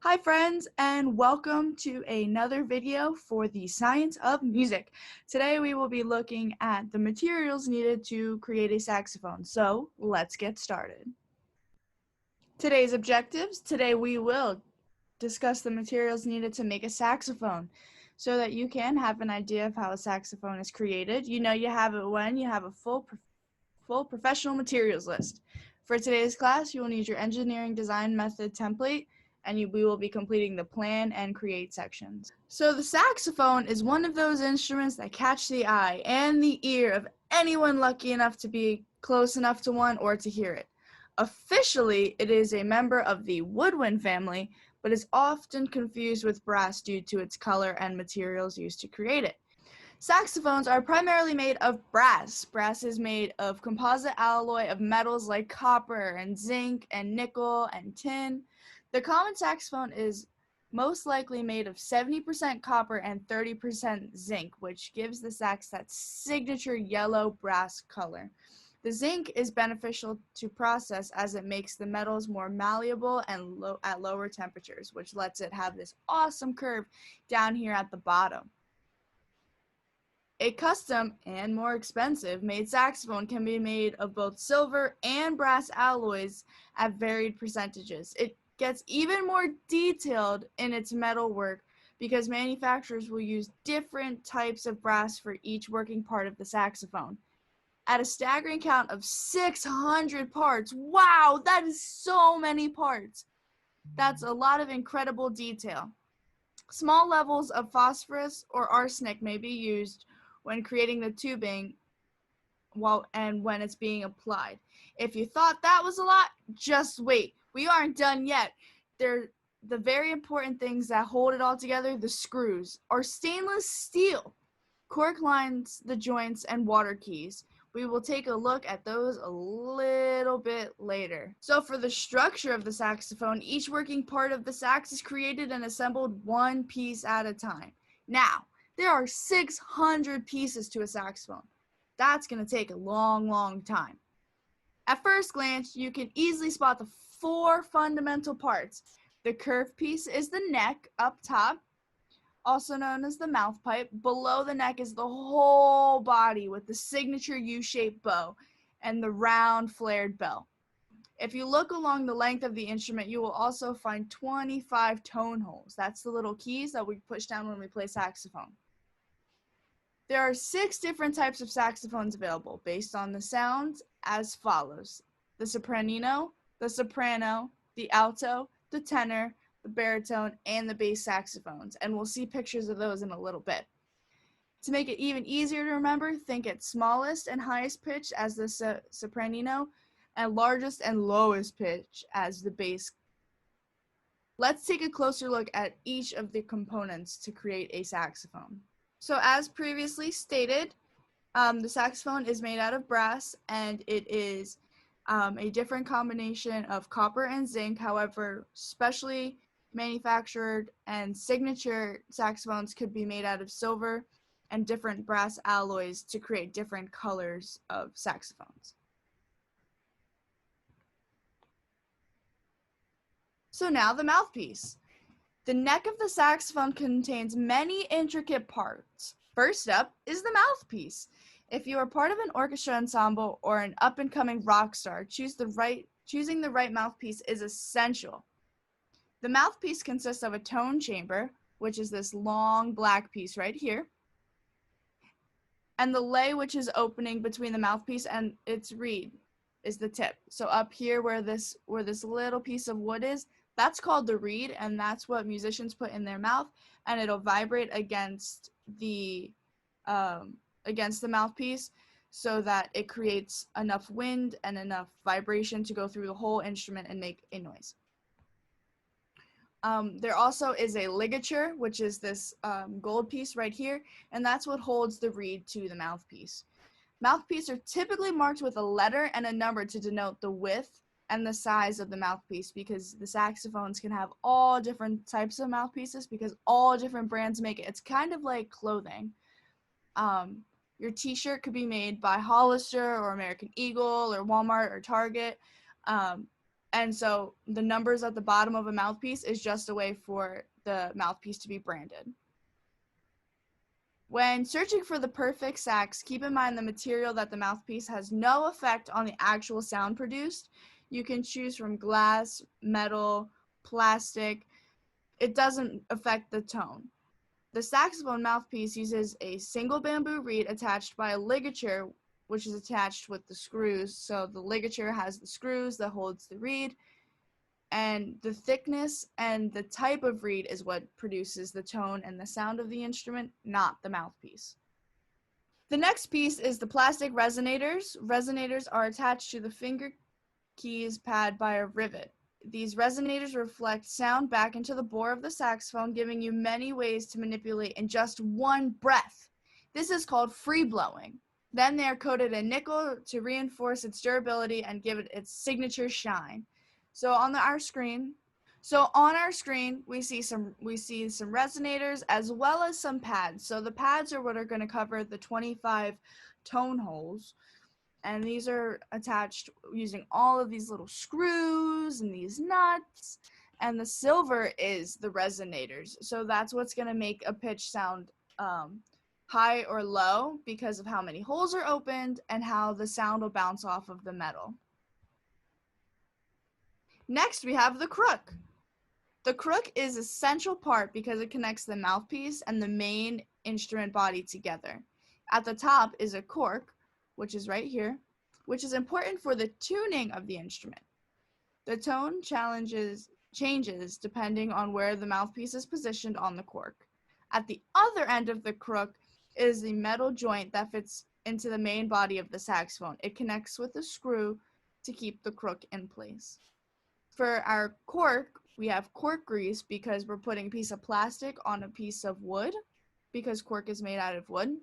Hi friends, and welcome to another video for the Science of Music. Today we will be looking at the materials needed to create a saxophone. So let's get started. Today's objectives. Today we will discuss the materials needed to make a saxophone so that you can have an idea of how a saxophone is created. You know you have it when you have a full professional materials list. For today's class, you will need your engineering design method template, and we will be completing the plan and create sections. So the saxophone is one of those instruments that catch the eye and the ear of anyone lucky enough to be close enough to one or to hear it. Officially, it is a member of the woodwind family, but is often confused with brass due to its color and materials used to create it. Saxophones are primarily made of brass. Brass is made of composite alloy of metals like copper and zinc and nickel and tin. The common saxophone is most likely made of 70% copper and 30% zinc, which gives the sax that signature yellow brass color. The zinc is beneficial to process as it makes the metals more malleable and at lower temperatures, which lets it have this awesome curve down here at the bottom. A custom and more expensive made saxophone can be made of both silver and brass alloys at varied percentages. It gets even more detailed in its metal work because manufacturers will use different types of brass for each working part of the saxophone. At a staggering count of 600 parts, wow, that is so many parts. That's a lot of incredible detail. Small levels of phosphorus or arsenic may be used when creating the tubing when it's being applied. If you thought that was a lot, just wait. We aren't done yet. The very important things that hold it all together, the screws, are stainless steel. Cork lines the joints and water keys. We will take a look at those a little bit later. So for the structure of the saxophone, each working part of the sax is created and assembled one piece at a time. Now, there are 600 pieces to a saxophone. That's going to take a long time. At first glance, you can easily spot the four fundamental parts. The curved piece is the neck up top, also known as the mouthpipe. Below the neck is the whole body with the signature U-shaped bow and the round flared bell. If you look along the length of the instrument, you will also find 25 tone holes. That's the little keys that we push down when we play saxophone. There are 6 different types of saxophones available based on the sounds as follows: the sopranino, the soprano, the alto, the tenor, the baritone, and the bass saxophones, and we'll see pictures of those in a little bit. To make it even easier to remember, think at smallest and highest pitch as the sopranino, and largest and lowest pitch as the bass. Let's take a closer look at each of the components to create a saxophone. So as previously stated, the saxophone is made out of brass, and it is a different combination of copper and zinc. However, specially manufactured and signature saxophones could be made out of silver and different brass alloys to create different colors of saxophones. So now the mouthpiece. The neck of the saxophone contains many intricate parts. First up is the mouthpiece. If you are part of an orchestra ensemble or an up-and-coming rock star, choosing the right mouthpiece is essential. The mouthpiece consists of a tone chamber, which is this long black piece right here, and the lay, which is opening between the mouthpiece and its reed, is the tip. So up here where this little piece of wood is, that's called the reed, and that's what musicians put in their mouth, and it'll vibrate against the mouthpiece so that it creates enough wind and enough vibration to go through the whole instrument and make a noise. There also is a ligature, which is this gold piece right here, and that's what holds the reed to the mouthpiece. Mouthpieces are typically marked with a letter and a number to denote the width and the size of the mouthpiece, because the saxophones can have all different types of mouthpieces because all different brands make it. It's kind of like clothing. Your t-shirt could be made by Hollister or American Eagle or Walmart or Target. And so the numbers at the bottom of a mouthpiece is just a way for the mouthpiece to be branded. When searching for the perfect sax, keep in mind the material that the mouthpiece has no effect on the actual sound produced. You can choose from glass, metal, plastic. It doesn't affect the tone. The saxophone mouthpiece uses a single bamboo reed attached by a ligature, which is attached with the screws. So the ligature has the screws that holds the reed, and the thickness and the type of reed is what produces the tone and the sound of the instrument, not the mouthpiece. The next piece is the plastic resonators. Resonators are attached to the finger keys pad by a rivet. These resonators reflect sound back into the bore of the saxophone, giving you many ways to manipulate in just one breath. This is called free blowing. Then they are coated in nickel to reinforce its durability and give it its signature shine. So on our screen, we see some resonators as well as some pads. So the pads are what are going to cover the 25 tone holes, and these are attached using all of these little screws and these nuts, and the silver is the resonators. So that's what's going to make a pitch sound high or low because of how many holes are opened and how the sound will bounce off of the metal. Next, we have the crook. The crook is a central part because it connects the mouthpiece and the main instrument body together. At the top is a cork, which is right here, which is important for the tuning of the instrument. The tone changes depending on where the mouthpiece is positioned on the cork. At the other end of the crook is the metal joint that fits into the main body of the saxophone. It connects with a screw to keep the crook in place. For our cork, we have cork grease because we're putting a piece of plastic on a piece of wood because cork is made out of wood.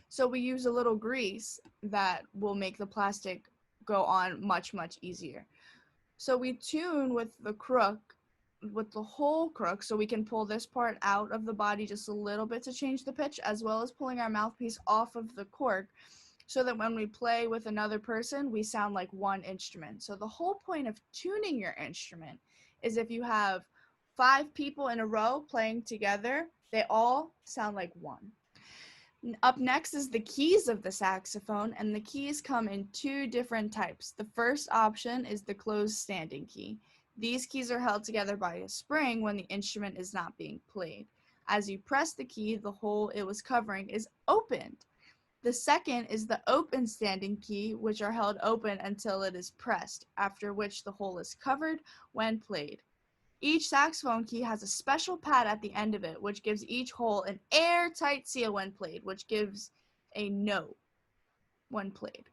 So we use a little grease that will make the plastic go on much, much easier. So we tune with the crook, with the whole crook, so we can pull this part out of the body just a little bit to change the pitch, as well as pulling our mouthpiece off of the cork so that when we play with another person, we sound like one instrument. So the whole point of tuning your instrument is if you have 5 people in a row playing together, they all sound like one. Up next is the keys of the saxophone, and the keys come in 2 different types. The first option is the closed standing key. These keys are held together by a spring when the instrument is not being played. As you press the key, the hole it was covering is opened. The second is the open standing key, which are held open until it is pressed, after which the hole is covered when played. Each saxophone key has a special pad at the end of it, which gives each hole an airtight seal when played, which gives a note when played.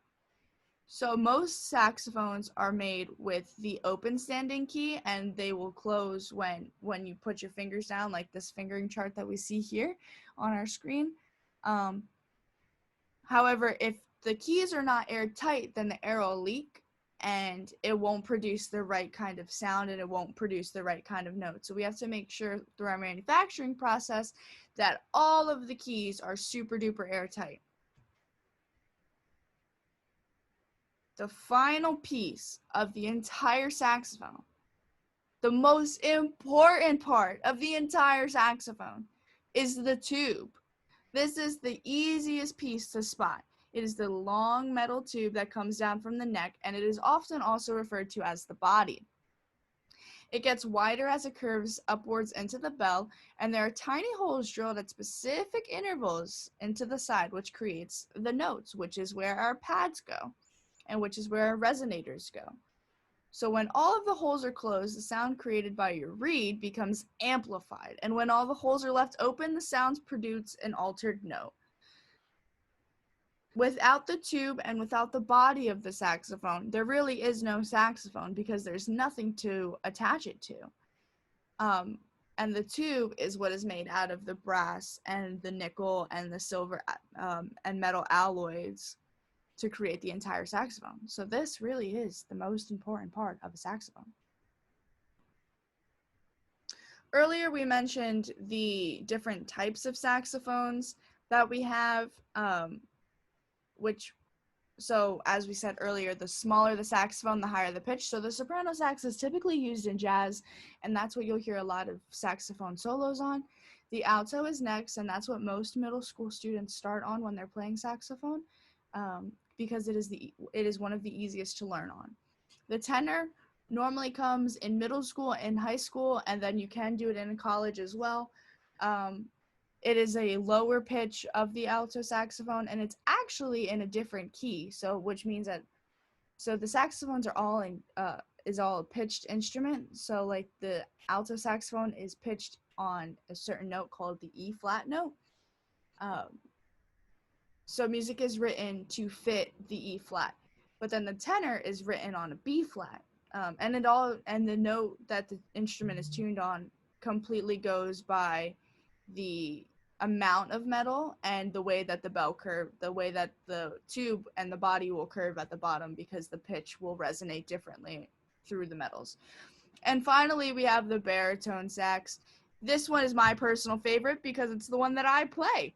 So most saxophones are made with the open standing key, and they will close when you put your fingers down, like this fingering chart that we see here on our screen. However, if the keys are not airtight, then the air will leak and it won't produce the right kind of sound and it won't produce the right kind of note. So we have to make sure through our manufacturing process that all of the keys are super duper airtight. The final piece of the entire saxophone, the most important part of the entire saxophone, is the tube. This is the easiest piece to spot. It is the long metal tube that comes down from the neck, and it is often also referred to as the body. It gets wider as it curves upwards into the bell, and there are tiny holes drilled at specific intervals into the side, which creates the notes, which is where our pads go, and which is where our resonators go. So when all of the holes are closed, the sound created by your reed becomes amplified. And when all the holes are left open, the sounds produce an altered note. Without the tube and without the body of the saxophone, there really is no saxophone because there's nothing to attach it to. And the tube is what is made out of the brass and the nickel and the silver and metal alloys to create the entire saxophone. So this really is the most important part of a saxophone. Earlier we mentioned the different types of saxophones that we have, so as we said earlier, the smaller the saxophone, the higher the pitch. So the soprano sax is typically used in jazz, and that's what you'll hear a lot of saxophone solos on. The alto is next, and that's what most middle school students start on when they're playing saxophone, because it is one of the easiest to learn on. The tenor normally comes in middle school and high school, and then you can do it in college as well. Um, it is a lower pitch of the alto saxophone, and it's actually in a different key. So, which means that the saxophones are all is all a pitched instrument. So, like the alto saxophone is pitched on a certain note called the E flat note. Um, so music is written to fit the E flat, but then the tenor is written on a B flat, and the note that the instrument is tuned on completely goes by the amount of metal and the way that the way that the tube and the body will curve at the bottom, because the pitch will resonate differently through the metals. And finally, we have the baritone sax. This one is my personal favorite because it's the one that I play.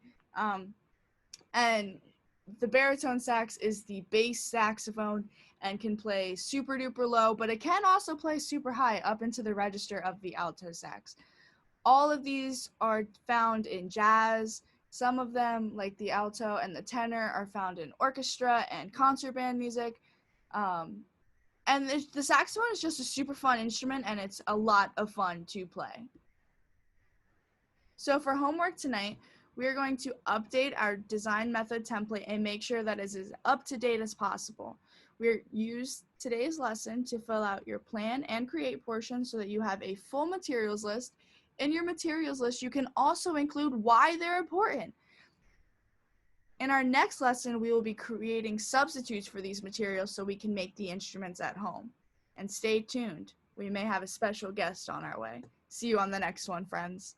And the baritone sax is the bass saxophone and can play super duper low, but it can also play super high up into the register of the alto sax. All of these are found in jazz. Some of them, like the alto and the tenor, are found in orchestra and concert band music. And the saxophone is just a super fun instrument, and it's a lot of fun to play. So for homework tonight, we are going to update our design method template and make sure that it is as up to date as possible. We'll use today's lesson to fill out your plan and create portion so that you have a full materials list. In your materials list, you can also include why they're important. In our next lesson, we will be creating substitutes for these materials so we can make the instruments at home. And stay tuned. We may have a special guest on our way. See you on the next one, friends.